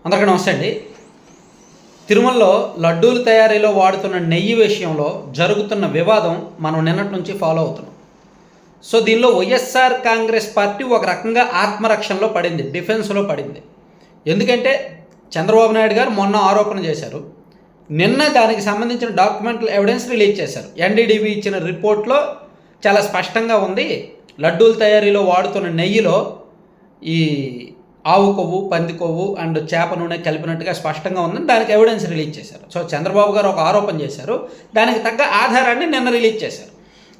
అందరికీ నమస్తే అండి. తిరుమలలో లడ్డూల తయారీలో వాడుతున్న నెయ్యి విషయంలో జరుగుతున్న వివాదం మనం నిన్నటి నుంచి ఫాలో అవుతున్నాం. సో దీనిలో వైఎస్ఆర్ కాంగ్రెస్ పార్టీ ఒక రకంగా ఆత్మరక్షణలో పడింది, డిఫెన్స్లో పడింది. ఎందుకంటే చంద్రబాబు నాయుడు గారు మొన్న ఆరోపణ చేశారు, నిన్న దానికి సంబంధించిన డాక్యుమెంటల్ ఎవిడెన్స్ రిలీజ్ చేశారు. ఎన్డీడీబీ ఇచ్చిన రిపోర్ట్లో చాలా స్పష్టంగా ఉంది, లడ్డూల తయారీలో వాడుతున్న నెయ్యిలో ఈ ఆవు కొవ్వు, పంది కొవ్వు అండ్ చేప నూనె కలిపినట్టుగా స్పష్టంగా ఉందని దానికి ఎవిడెన్స్ రిలీజ్ చేశారు. సో చంద్రబాబు గారు ఒక ఆరోపణ చేశారు, దానికి తగ్గ ఆధారాన్ని నిన్న రిలీజ్ చేశారు.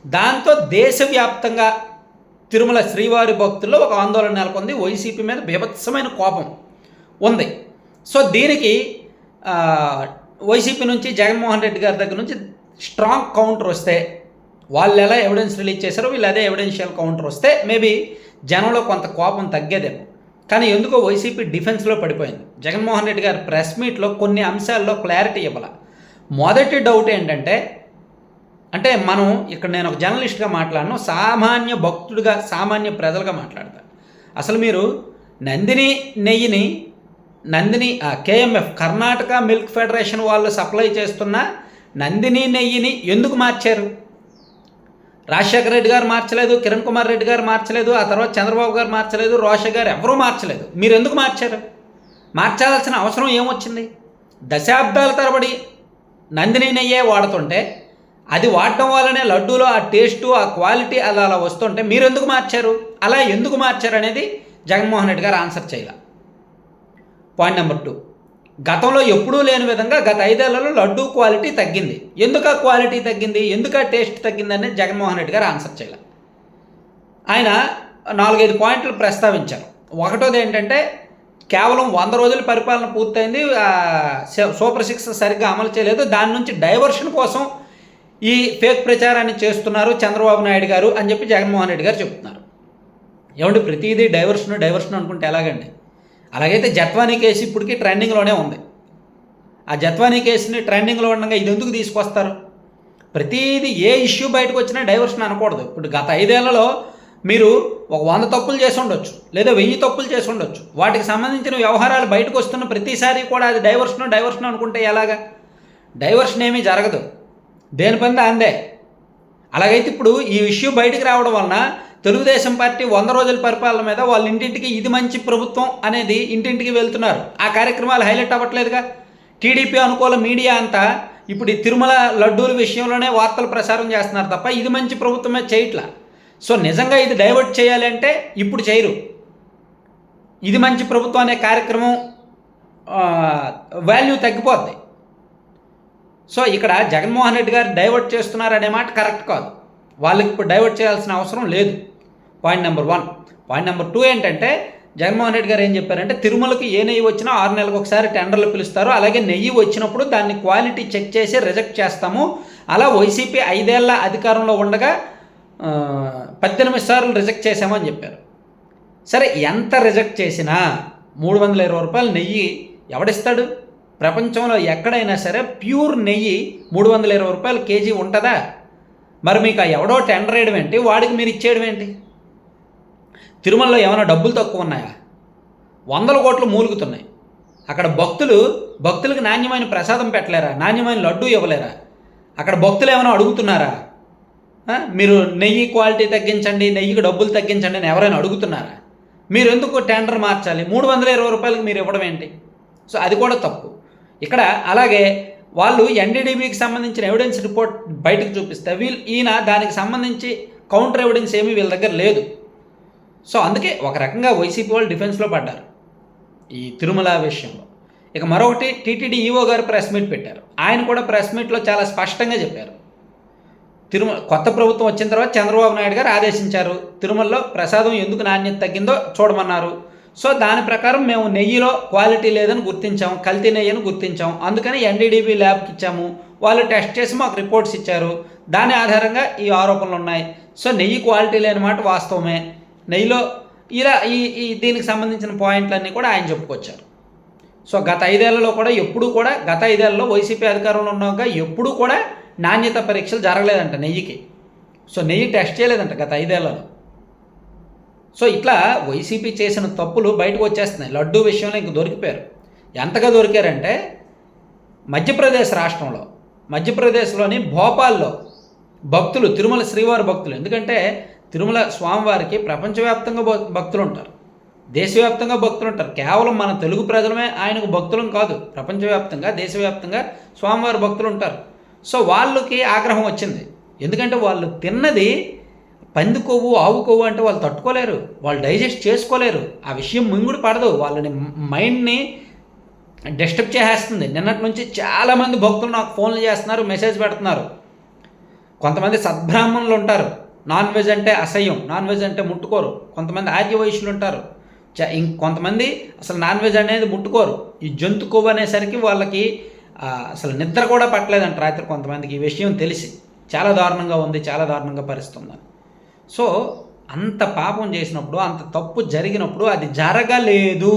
దాంతో దేశవ్యాప్తంగా తిరుమల శ్రీవారి భక్తుల్లో ఒక ఆందోళన నెలకొంది. వైసీపీ మీద బీభత్సమైన కోపం ఉంది. సో దీనికి వైసీపీ నుంచి జగన్మోహన్ రెడ్డి గారి దగ్గర నుంచి స్ట్రాంగ్ కౌంటర్ వస్తే, వాళ్ళు ఎలా ఎవిడెన్స్ రిలీజ్ చేశారో వీళ్ళు అదే ఎవిడెన్షియల్ కౌంటర్ వస్తే మేబీ జనంలో కొంత కోపం తగ్గేదేమో. కానీ ఎందుకో వైసీపీ డిఫెన్స్లో పడిపోయింది. జగన్మోహన్ రెడ్డి గారి ప్రెస్ మీట్లో కొన్ని అంశాల్లో క్లారిటీ ఇవ్వాలి. మొదటి డౌట్ ఏంటంటే, అంటే మనం ఇక్కడ నేను ఒక జర్నలిస్ట్గా మాట్లాడను, సామాన్య భక్తుడిగా సామాన్య ప్రజలుగా మాట్లాడతాను. అసలు మీరు నందిని నెయ్యిని కేఎంఎఫ్ కర్ణాటక మిల్క్ ఫెడరేషన్ వాళ్ళు సప్లై చేస్తున్న నందిని నెయ్యిని ఎందుకు మార్చారు? రాజశేఖర రెడ్డి గారు మార్చలేదు, కిరణ్ కుమార్ రెడ్డి గారు మార్చలేదు, ఆ తర్వాత చంద్రబాబు గారు మార్చలేదు, రోష గారు ఎవరూ మార్చలేదు. మీరు ఎందుకు మార్చారు? మార్చాల్సిన అవసరం ఏమొచ్చింది? దశాబ్దాల తరబడి నందిని నెయ్యే వాడుతుంటే, అది వాడటం వల్లనే లడ్డూలో ఆ టేస్టు ఆ క్వాలిటీ అలా వస్తుంటే మీరు ఎందుకు మార్చారు? అలా ఎందుకు మార్చారు అనేది జగన్మోహన్ రెడ్డి గారు ఆన్సర్ చేయాలి. పాయింట్ నెంబర్ 2, గతంలో ఎప్పుడూ లేని విధంగా గత 5 ఏళ్లలో లడ్డూ క్వాలిటీ తగ్గింది. ఎందుకు ఆ క్వాలిటీ తగ్గింది, ఎందుకు ఆ టేస్ట్ తగ్గింది అనేది జగన్మోహన్ రెడ్డి గారు ఆన్సర్ చేయాలి. ఆయన 4-5 పాయింట్లు ప్రస్తావించారు. ఒకటోది ఏంటంటే, కేవలం 100 రోజుల పరిపాలన పూర్తయింది, సూపర్ 6 సరిగ్గా అమలు చేయలేదు, దాని నుంచి డైవర్షన్ కోసం ఈ ఫేక్ ప్రచారాన్ని చేస్తున్నారు చంద్రబాబు నాయుడు గారు అని చెప్పి జగన్మోహన్ రెడ్డి గారు చెప్తున్నారు. ఏమంటే ప్రతిదీ డైవర్షన్ అనుకుంటే ఎలాగండి? అలాగైతే జత్వానీ కేసు ఇప్పటికీ ట్రెండింగ్లోనే ఉంది. ఆ జత్వానీ కేసుని ట్రెండింగ్లో ఉండగా ఇది ఎందుకు తీసుకొస్తారు? ప్రతిదీ ఏ ఇష్యూ బయటకు వచ్చినా డైవర్షన్ అనకూడదు. ఇప్పుడు గత 5 ఏళ్లలో మీరు ఒక 100 తప్పులు చేసి ఉండొచ్చు, లేదా 1000 తప్పులు చేసి ఉండొచ్చు. వాటికి సంబంధించిన వ్యవహారాలు బయటకు వస్తున్న ప్రతిసారి కూడా అది డైవర్షన్ అనుకుంటే ఎలాగా? డైవర్షన్ ఏమీ జరగదు, దేని పని అందే. అలాగైతే ఇప్పుడు ఈ ఇష్యూ బయటకు రావడం వలన తెలుగుదేశం పార్టీ 100 రోజుల పరిపాలన మీద వాళ్ళ ఇంటింటికి ఇది మంచి ప్రభుత్వం అనేది ఇంటింటికి వెళ్తున్నారు. ఆ కార్యక్రమాలు హైలైట్ అవ్వట్లేదుగా. టీడీపీ అనుకూల మీడియా అంతా ఇప్పుడు ఈ తిరుమల లడ్డూల విషయంలోనే వార్తలు ప్రసారం చేస్తున్నారు తప్ప ఇది మంచి ప్రభుత్వమే చేయట్లా. సో నిజంగా ఇది డైవర్ట్ చేయాలి అంటే ఇప్పుడు చేయరు. ఇది మంచి ప్రభుత్వం అనే కార్యక్రమం వాల్యూ తగ్గిపోద్ది. సో ఇక్కడ జగన్మోహన్ రెడ్డి గారు డైవర్ట్ చేస్తున్నారు అనే మాట కరెక్ట్ కాదు. వాళ్ళకి ఇప్పుడు డైవర్ట్ చేయాల్సిన అవసరం లేదు. Point number 1. పాయింట్ నెంబర్ 2 ఏంటంటే, జగన్మోహన్ రెడ్డి గారు ఏం చెప్పారంటే, తిరుమలకి ఏ నెయ్యి వచ్చినా 6 నెలలకు ఒకసారి టెండర్లు పిలుస్తారు, అలాగే నెయ్యి వచ్చినప్పుడు దాన్ని క్వాలిటీ చెక్ చేసి రిజెక్ట్ చేస్తాము. అలా వైసీపీ 5 ఏళ్ల అధికారంలో ఉండగా 18 సార్లు రిజెక్ట్ చేసామని చెప్పారు. సరే, ఎంత రిజెక్ట్ చేసినా 320 రూపాయలు నెయ్యి ఎవడిస్తాడు? ప్రపంచంలో ఎక్కడైనా సరే ప్యూర్ నెయ్యి 320 రూపాయలు కేజీ ఉంటుందా? మరి మీకు ఎవడో టెండర్ వేయడం ఏంటి, వాడికి మీరు ఇచ్చేయడం ఏంటి? తిరుమలలో ఏమైనా డబ్బులు తక్కువ ఉన్నాయా? 100 కోట్లు మూలుగుతున్నాయి. అక్కడ భక్తులకు నాణ్యమైన ప్రసాదం పెట్టలేరా? నాణ్యమైన లడ్డూ ఇవ్వలేరా? అక్కడ భక్తులు ఏమైనా అడుగుతున్నారా? మీరు నెయ్యి క్వాలిటీ తగ్గించండి, నెయ్యికి డబ్బులు తగ్గించండి అని ఎవరైనా అడుగుతున్నారా? మీరు ఎందుకు టెండర్ మార్చాలి? 320 రూపాయలకి మీరు ఇవ్వడం ఏంటి? సో అది కూడా తప్పు. ఇక్కడ అలాగే వాళ్ళు ఎన్డీడీబీకి సంబంధించిన ఎవిడెన్స్ రిపోర్ట్ బయటకు చూపిస్తే ఈయన దానికి సంబంధించి కౌంటర్ ఎవిడెన్స్ ఏమీ వీళ్ళ దగ్గర లేదు. సో అందుకే ఒక రకంగా వైసీపీ వాళ్ళు డిఫెన్స్లో పడ్డారు ఈ తిరుమల విషయంలో. ఇక మరొకటి, టీటీడీ ఈవో గారు ప్రెస్ మీట్ పెట్టారు. ఆయన కూడా ప్రెస్ మీట్లో చాలా స్పష్టంగా చెప్పారు, కొత్త ప్రభుత్వం వచ్చిన తర్వాత చంద్రబాబు నాయుడు గారు ఆదేశించారు, తిరుమలలో ప్రసాదం ఎందుకు నాణ్యత తగ్గిందో చూడమన్నారు. సో దాని ప్రకారం మేము నెయ్యిలో క్వాలిటీ లేదని గుర్తించాము, కల్తీ నెయ్యి అని గుర్తించాము, అందుకని ఎన్డీడీబీ ల్యాబ్కి ఇచ్చాము, వాళ్ళు టెస్ట్ చేసి మాకు రిపోర్ట్స్ ఇచ్చారు, దాని ఆధారంగా ఈ ఆరోపణలు ఉన్నాయి. సో నెయ్యి క్వాలిటీ లేని మాట వాస్తవమే. నెయ్యిలో ఇలా ఈ దీనికి సంబంధించిన పాయింట్లన్నీ కూడా ఆయన చెప్పుకొచ్చారు. సో గత 5 ఏళ్లలో కూడా గత 5 ఏళ్లలో వైసీపీ అధికారంలో ఉన్నాక ఎప్పుడూ కూడా నాణ్యత పరీక్షలు జరగలేదంట నెయ్యికి. సో నెయ్యి టెస్ట్ చేయలేదంట గత 5 ఏళ్లలో. సో ఇట్లా వైసీపీ చేసిన తప్పులు బయటకు వచ్చేస్తున్నాయి. లడ్డూ విషయంలో ఇంక దొరికిపోయారు. ఎంతగా దొరికారంటే మధ్యప్రదేశ్ రాష్ట్రంలో, మధ్యప్రదేశ్లోని భోపాల్లో భక్తులు, తిరుమల శ్రీవారి భక్తులు, ఎందుకంటే తిరుమల స్వామివారికి ప్రపంచవ్యాప్తంగా భక్తులు ఉంటారు, దేశవ్యాప్తంగా భక్తులు ఉంటారు. కేవలం మన తెలుగు ప్రజలమే ఆయనకు భక్తులం కాదు, ప్రపంచవ్యాప్తంగా దేశవ్యాప్తంగా స్వామివారి భక్తులు ఉంటారు. సో వాళ్ళకి ఆగ్రహం వచ్చింది. ఎందుకంటే వాళ్ళు తిన్నది పంది కొవ్వు, ఆవు కొవ్వు అంటే వాళ్ళు తట్టుకోలేరు, వాళ్ళు డైజెస్ట్ చేసుకోలేరు. ఆ విషయం మింగుడు పడదు, వాళ్ళని మైండ్ని డిస్టర్బ్ చేసేస్తుంది. నిన్నటి నుంచి చాలామంది భక్తులు నాకు ఫోన్లు చేస్తున్నారు, మెసేజ్ పెడుతున్నారు. కొంతమంది సద్బ్రాహ్మణులు ఉంటారు, నాన్ వెజ్ అంటే అసహ్యం, నాన్ వెజ్ అంటే ముట్టుకోరు. కొంతమంది ఆర్యవైశ్యులు ఉంటారు, ఇంకొంతమంది అసలు నాన్ వెజ్ అనేది ముట్టుకోరు. ఈ జంతు కొవ్వు అనేసరికి వాళ్ళకి అసలు నిద్ర కూడా పట్టలేదంట రాత్రి కొంతమందికి, ఈ విషయం తెలిసి. చాలా దారుణంగా ఉంది, చాలా దారుణంగా పరిస్థితుంది. సో అంత పాపం చేసినప్పుడు, అంత తప్పు జరిగినప్పుడు అది జరగలేదు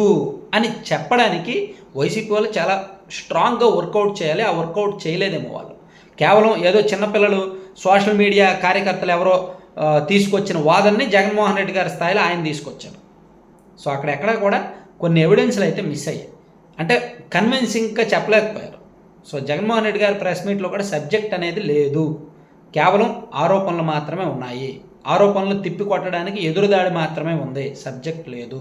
అని చెప్పడానికి వైసీపీ వాళ్ళు చాలా స్ట్రాంగ్గా వర్కౌట్ చేయాలి. ఆ వర్కౌట్ చేయలేదేమో వాళ్ళు. కేవలం ఏదో చిన్నపిల్లలు, సోషల్ మీడియా కార్యకర్తలు ఎవరో తీసుకొచ్చిన వాదనని జగన్మోహన్ రెడ్డి గారి స్థాయిలో ఆయన తీసుకొచ్చారు. సో అక్కడెక్కడ కూడా కొన్ని ఎవిడెన్స్లు అయితే మిస్ అయ్యాయి, అంటే కన్విన్సింగ్గా చెప్పలేకపోయారు. సో జగన్మోహన్ రెడ్డి గారి ప్రెస్ మీట్లో కూడా సబ్జెక్ట్ అనేది లేదు, కేవలం ఆరోపణలు మాత్రమే ఉన్నాయి. ఆరోపణలు తిప్పికొట్టడానికి ఎదురుదాడి మాత్రమే ఉంది, సబ్జెక్ట్ లేదు.